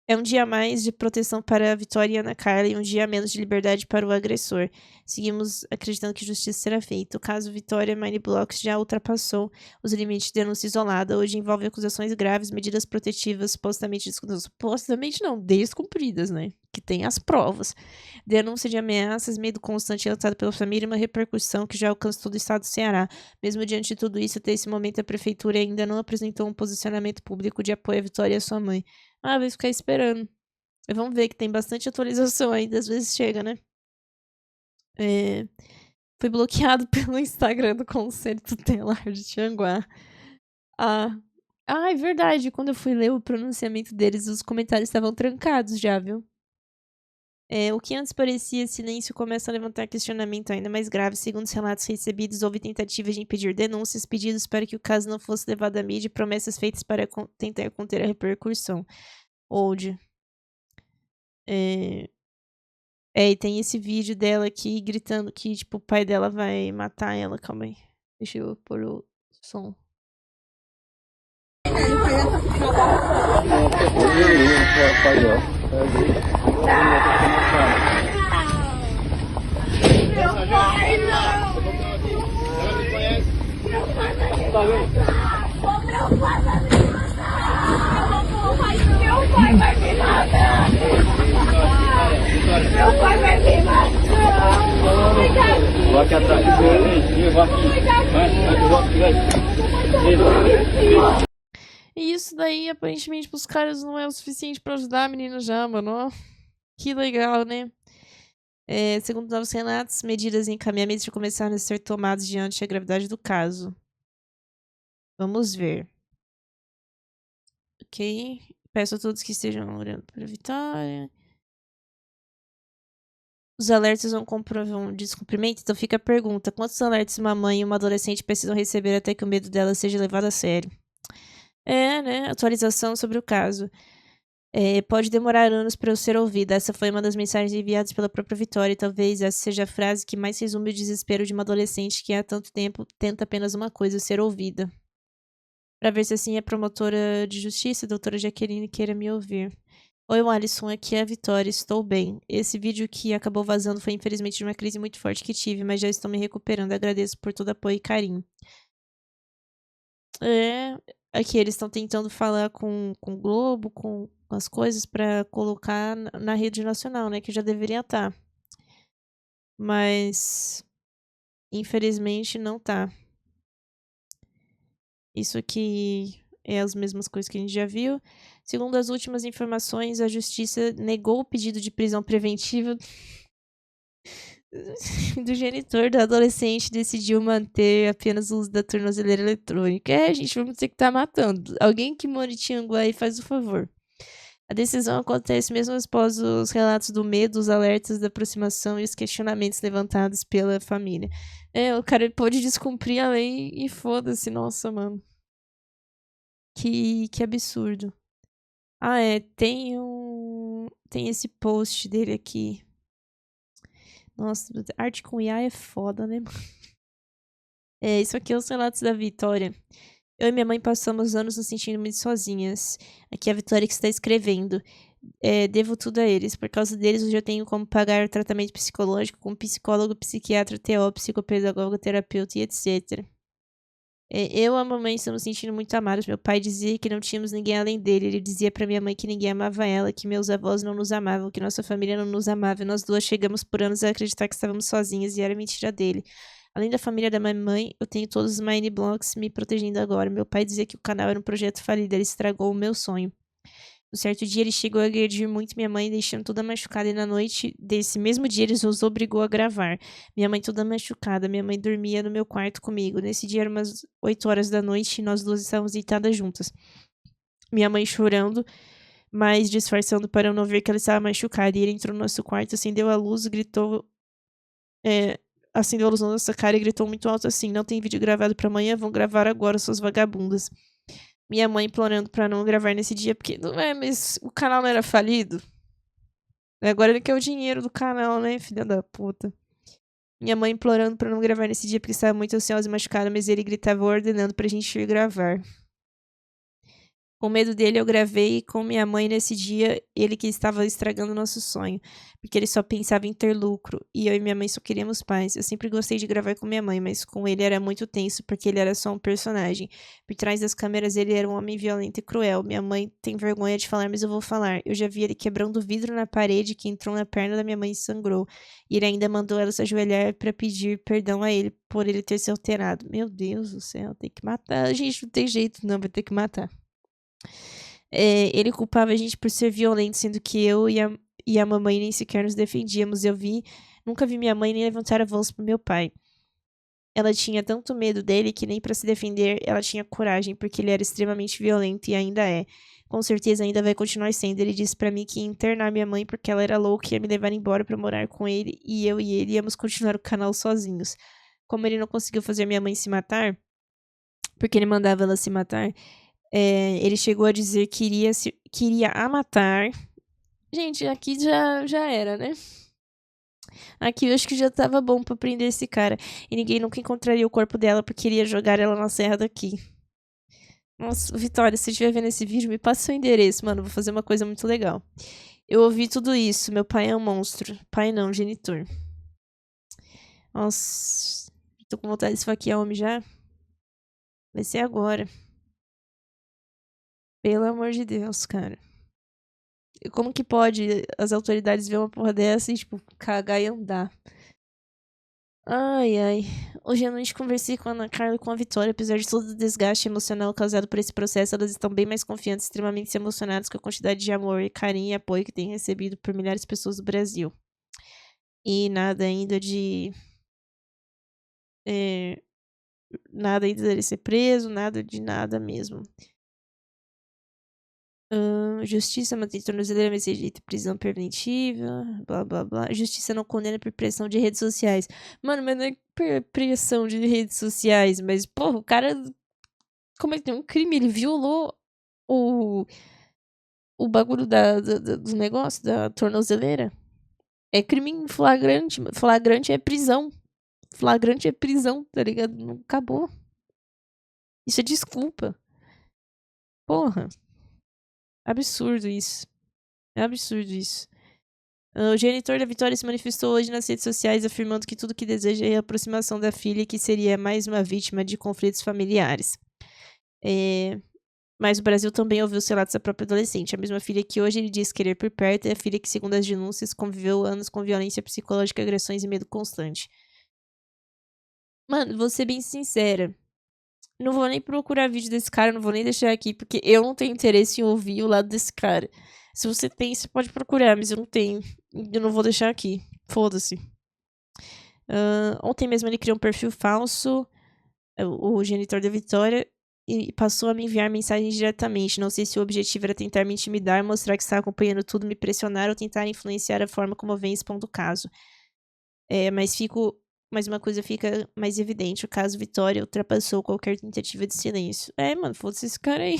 É um dia a mais de proteção para a Vitória e Ana Carla e um dia a menos de liberdade para o agressor. Seguimos acreditando que justiça será feita. O caso Vitória Mineblocks já ultrapassou os limites de denúncia isolada. Hoje envolve acusações graves, medidas protetivas supostamente não, descumpridas, né? Que tem as provas. Denúncia de ameaças, medo constante lançado pela família e uma repercussão que já alcança todo o estado do Ceará. Mesmo diante de tudo isso, até esse momento a prefeitura ainda não apresentou um posicionamento público de apoio à Vitória e à sua mãe. Vai ficar esperando. Vamos ver que tem bastante atualização ainda, às vezes chega, né? Foi bloqueado pelo Instagram do Conselho Tutelar de Tianguá. É verdade. Quando eu fui ler o pronunciamento deles, os comentários estavam trancados já, viu? O que antes parecia silêncio começa a levantar questionamento ainda mais grave. Segundo os relatos recebidos, houve tentativas de impedir denúncias, pedidos para que o caso não fosse levado à mídia e promessas feitas para tentar conter a repercussão. E tem esse vídeo dela aqui gritando que, tipo, o pai dela vai matar ela. Calma aí. Deixa eu pôr o som. Vou aqui atrás. E isso daí, aparentemente, pros caras não é o suficiente pra ajudar a menina já, mano. Ó, que legal, né? Segundo novos relatos, medidas e encaminhamentos já começaram a ser tomados diante da gravidade do caso. Vamos ver. Ok. Peço a todos que estejam orando para a Vitória. Os alertas não comprovam descumprimento, então fica a pergunta: quantos alertas uma mãe e uma adolescente precisam receber até que o medo dela seja levado a sério? Né? Atualização sobre o caso. Pode demorar anos para eu ser ouvida. Essa foi uma das mensagens enviadas pela própria Vitória. E talvez essa seja a frase que mais resume o desespero de uma adolescente que há tanto tempo tenta apenas uma coisa: ser ouvida. Pra ver se assim a promotora de justiça, a doutora Jaqueline, queira me ouvir. Oi, Alisson, aqui é a Vitória, estou bem. Esse vídeo que acabou vazando foi infelizmente de uma crise muito forte que tive, mas já estou me recuperando. Agradeço por todo apoio e carinho. Aqui eles estão tentando falar com o Globo, com as coisas pra colocar na rede nacional, né? Que já deveria estar. Mas infelizmente não tá. Isso aqui é as mesmas coisas que a gente já viu. Segundo as últimas informações, a justiça negou o pedido de prisão preventiva do genitor do adolescente, decidiu manter apenas o uso da tornozeleira eletrônica. Gente, vamos ter que estar matando. Alguém que mora em Tianguá faz o favor. A decisão acontece mesmo após os relatos do medo, os alertas da aproximação e os questionamentos levantados pela família. O cara pode descumprir a lei e foda-se, nossa, mano. Que absurdo. Tem esse post dele aqui. Nossa, arte com IA é foda, né? Isso aqui é os relatos da Vitória. Eu e minha mãe passamos anos nos sentindo muito sozinhas. Aqui é a Vitória que está escrevendo. Devo tudo a eles. Por causa deles, hoje eu tenho como pagar o tratamento psicológico com psicólogo, psiquiatra, TO, psicopedagogo, terapeuta e etc. Eu e a mamãe estamos sentindo muito amados. Meu pai dizia que não tínhamos ninguém além dele. Ele dizia pra minha mãe que ninguém amava ela, que meus avós não nos amavam, que nossa família não nos amava. E nós duas chegamos por anos a acreditar que estávamos sozinhas e era mentira dele. Além da família da minha mãe, eu tenho todos os Mine Blocks me protegendo agora. Meu pai dizia que o canal era um projeto falido, ele estragou o meu sonho. Um certo dia ele chegou a agredir muito minha mãe, deixando toda machucada, e na noite desse mesmo dia ele nos obrigou a gravar. Minha mãe toda machucada, minha mãe dormia no meu quarto comigo. Nesse dia eram umas 8 horas da noite e nós duas estávamos deitadas juntas. Minha mãe chorando, mas disfarçando para eu não ver que ela estava machucada. E ele entrou no nosso quarto, acendeu a luz, gritou... acendeu a luz na nossa cara e gritou muito alto assim: não tem vídeo gravado pra amanhã, vão gravar agora, suas vagabundas. Minha mãe implorando pra não gravar nesse dia, porque mas o canal não era falido? Agora ele quer o dinheiro do canal, né, filha da puta. Minha mãe implorando pra não gravar nesse dia porque estava muito ansiosa e machucada, mas ele gritava ordenando pra gente ir gravar. Com medo dele, eu gravei com minha mãe nesse dia, ele que estava estragando o nosso sonho, porque ele só pensava em ter lucro, e eu e minha mãe só queríamos paz. Eu sempre gostei de gravar com minha mãe, mas com ele era muito tenso, porque ele era só um personagem. Por trás das câmeras, ele era um homem violento e cruel. Minha mãe tem vergonha de falar, mas eu vou falar. Eu já vi ele quebrando o vidro na parede que entrou na perna da minha mãe e sangrou. E ele ainda mandou ela se ajoelhar para pedir perdão a ele por ele ter se alterado. Meu Deus do céu, tem que matar. Gente, não tem jeito não, vai ter que matar. Ele culpava a gente por ser violento, sendo que eu e a mamãe nem sequer nos defendíamos. Nunca vi minha mãe nem levantar a voz pro meu pai. Ela tinha tanto medo dele que nem pra se defender ela tinha coragem, porque ele era extremamente violento e ainda é. Com certeza ainda vai continuar sendo. Ele disse pra mim que ia internar minha mãe porque ela era louca e ia me levar embora pra morar com ele, e eu e ele íamos continuar o canal sozinhos. Como ele não conseguiu fazer minha mãe se matar, porque ele mandava ela se matar, ele chegou a dizer que iria a matar. Gente, aqui já era, né? Aqui eu acho que já tava bom pra prender esse cara. E ninguém nunca encontraria o corpo dela porque iria jogar ela na serra daqui. Nossa, Vitória, se você estiver vendo esse vídeo, me passa seu endereço, mano. Vou fazer uma coisa muito legal. Eu ouvi tudo isso. Meu pai é um monstro. Pai não, genitor. Nossa, tô com vontade de esfaquear homem já. Vai ser agora. Pelo amor de Deus, cara. Como que pode as autoridades ver uma porra dessa e, tipo, cagar e andar? Ai, ai. Hoje à noite conversei com a Ana Carla e com a Vitória. Apesar de todo o desgaste emocional causado por esse processo, elas estão bem mais confiantes, extremamente emocionadas com a quantidade de amor, carinho e apoio que têm recebido por milhares de pessoas do Brasil. E nada ainda de... nada ainda dele ser preso, nada de nada mesmo. Justiça mantém tornozeleira, mas rejeita prisão preventiva, blá blá blá. Justiça não condena por pressão de redes sociais. Mano, mas não é pressão de redes sociais, mas, porra, o cara cometeu um crime, ele violou o bagulho do negócio, da tornozeleira. É crime em flagrante. Flagrante é prisão. Flagrante é prisão, tá ligado? Não acabou. Isso é desculpa. Porra. Absurdo isso. É absurdo isso. O genitor da Vitória se manifestou hoje nas redes sociais afirmando que tudo que deseja é a aproximação da filha, que seria mais uma vítima de conflitos familiares. Mas o Brasil também ouviu os relatos da própria adolescente. A mesma filha que hoje ele diz querer por perto é a filha que, segundo as denúncias, conviveu anos com violência psicológica, agressões e medo constante. Mano, vou ser bem sincera. Não vou nem procurar vídeo desse cara, não vou nem deixar aqui, porque eu não tenho interesse em ouvir o lado desse cara. Se você tem, você pode procurar, mas eu não tenho. Eu não vou deixar aqui. Foda-se. Ontem mesmo ele criou um perfil falso, o genitor da Vitória, e passou a me enviar mensagens diretamente. Não sei se o objetivo era tentar me intimidar, mostrar que estava acompanhando tudo, me pressionar ou tentar influenciar a forma como eu venho expondo o caso. Mas uma coisa fica mais evidente. O caso Vitória ultrapassou qualquer tentativa de silêncio. Mano, foda-se esse cara aí.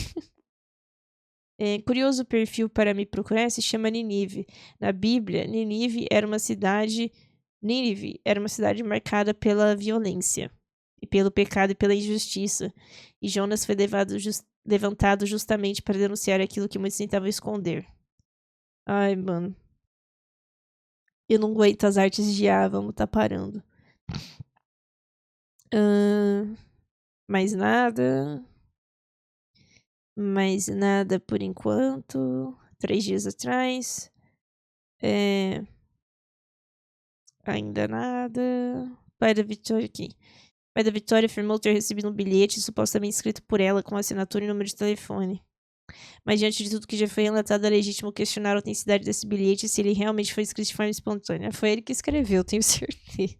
Curioso perfil para me procurar se chama Nínive. Na Bíblia, Nínive era uma cidade marcada pela violência, e pelo pecado e pela injustiça. E Jonas foi levantado justamente para denunciar aquilo que muitos tentavam esconder. Ai, mano. Eu não aguento as artes de A, vamos tá parando. Mais nada. Mais nada por enquanto. 3 dias atrás. Ainda nada. Pai da Vitória aqui. Pai da Vitória afirmou ter recebido um bilhete supostamente escrito por ela com assinatura e número de telefone. Mas diante de tudo que já foi relatado, é legítimo questionar a autenticidade desse bilhete e se ele realmente foi escrito de forma espontânea. Foi ele que escreveu, tenho certeza.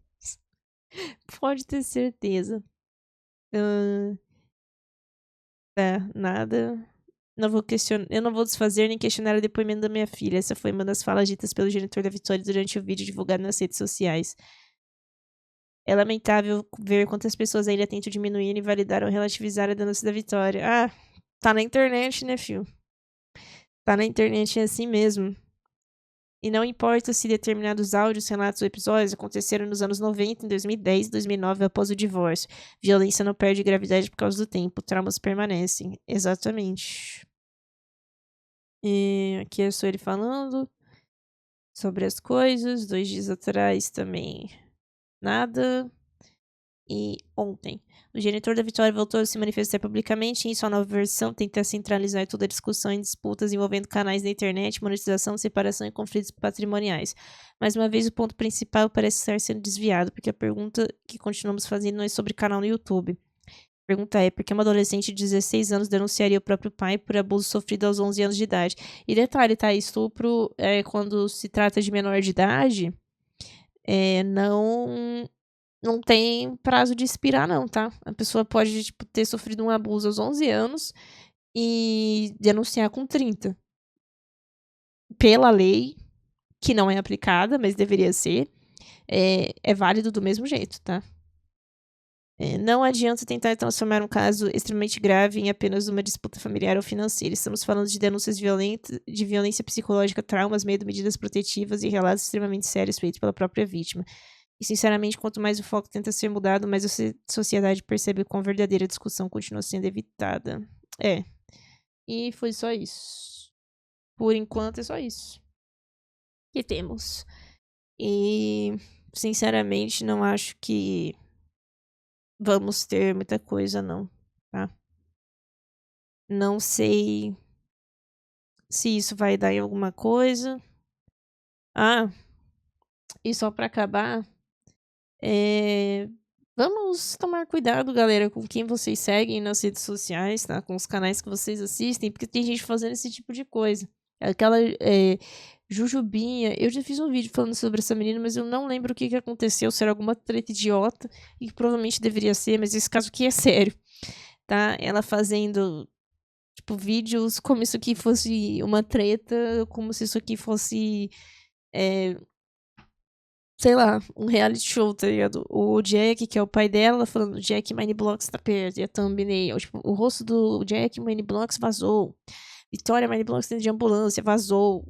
Pode ter certeza. Nada. Eu não vou desfazer nem questionar o depoimento da minha filha. Essa foi uma das falas ditas pelo genitor da Vitória durante o vídeo divulgado nas redes sociais. É lamentável ver quantas pessoas ainda tentam diminuir, invalidar ou relativizar a denúncia da Vitória. Tá na internet, né, fio? Tá na internet, é assim mesmo. E não importa se determinados áudios, relatos ou episódios aconteceram nos anos 90, em 2010, 2009, após o divórcio. Violência não perde gravidade por causa do tempo. Traumas permanecem. Exatamente. E aqui é só ele falando sobre as coisas. 2 dias atrás também nada. E ontem, o genitor da Vitória voltou a se manifestar publicamente em sua nova versão, tenta centralizar toda a discussão em disputas envolvendo canais da internet, monetização, separação e conflitos patrimoniais. Mais uma vez, o ponto principal parece estar sendo desviado, porque a pergunta que continuamos fazendo não é sobre canal no YouTube. A pergunta é por que uma adolescente de 16 anos denunciaria o próprio pai por abuso sofrido aos 11 anos de idade. E detalhe, tá? Estupro, quando se trata de menor de idade, não tem prazo de expirar, não, tá? A pessoa pode, ter sofrido um abuso aos 11 anos e denunciar com 30. Pela lei, que não é aplicada, mas deveria ser, é válido do mesmo jeito, tá? Não adianta tentar transformar um caso extremamente grave em apenas uma disputa familiar ou financeira. Estamos falando de denúncias de violência psicológica, traumas, medo, medidas protetivas e relatos extremamente sérios feitos pela própria vítima. E, sinceramente, quanto mais o foco tenta ser mudado, mais a sociedade percebe quão verdadeira a discussão continua sendo evitada. E foi só isso. Por enquanto, é só isso que temos. E, sinceramente, não acho que vamos ter muita coisa, não, tá? Não sei se isso vai dar em alguma coisa. E só pra acabar, vamos tomar cuidado, galera, com quem vocês seguem nas redes sociais, tá? Com os canais que vocês assistem, porque tem gente fazendo esse tipo de coisa. Aquela Jujubinha, eu já fiz um vídeo falando sobre essa menina, mas eu não lembro o que aconteceu, se era alguma treta idiota, e que provavelmente deveria ser, mas esse caso aqui é sério, tá? Ela fazendo, vídeos como isso aqui fosse uma treta, como se isso aqui fosse, sei lá, um reality show, tá ligado? O Jack, que é o pai dela, falando Jack Mineblocks tá perto, e a thumbnail, o rosto do Jack Mineblocks vazou. Vitória Mineblocks dentro de ambulância, vazou.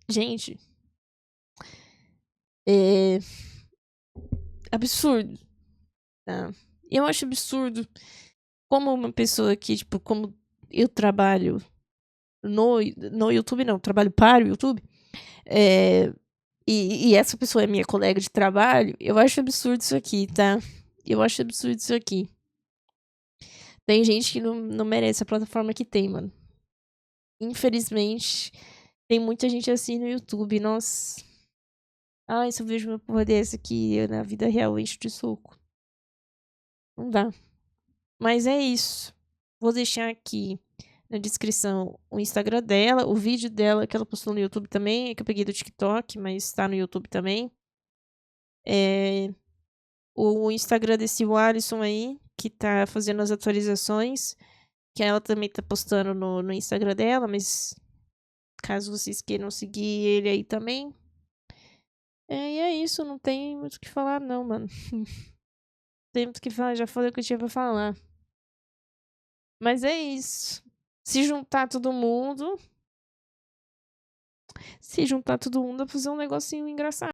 Gente. Absurdo. Tá? Eu acho absurdo como uma pessoa que, tipo, como eu trabalho no YouTube, não, trabalho para o YouTube, e essa pessoa é minha colega de trabalho, eu acho absurdo isso aqui, tá? Eu acho absurdo isso aqui. Tem gente que não merece a plataforma que tem, mano. Infelizmente, tem muita gente assim no YouTube, nossa. Ai, se eu vejo uma porra dessa aqui, eu, na vida real, encho de soco. Não dá. Mas é isso. Vou deixar aqui na descrição o Instagram dela, o vídeo dela que ela postou no YouTube também, que eu peguei do TikTok, mas tá no YouTube também. O Instagram desse Alisson aí, que tá fazendo as atualizações, que ela também tá postando no Instagram dela, mas caso vocês queiram seguir ele aí também. E é isso, não tem muito o que falar não, mano. Não tem muito o que falar, já falei o que eu tinha pra falar. Mas é isso. Se juntar todo mundo, pra fazer um negocinho engraçado.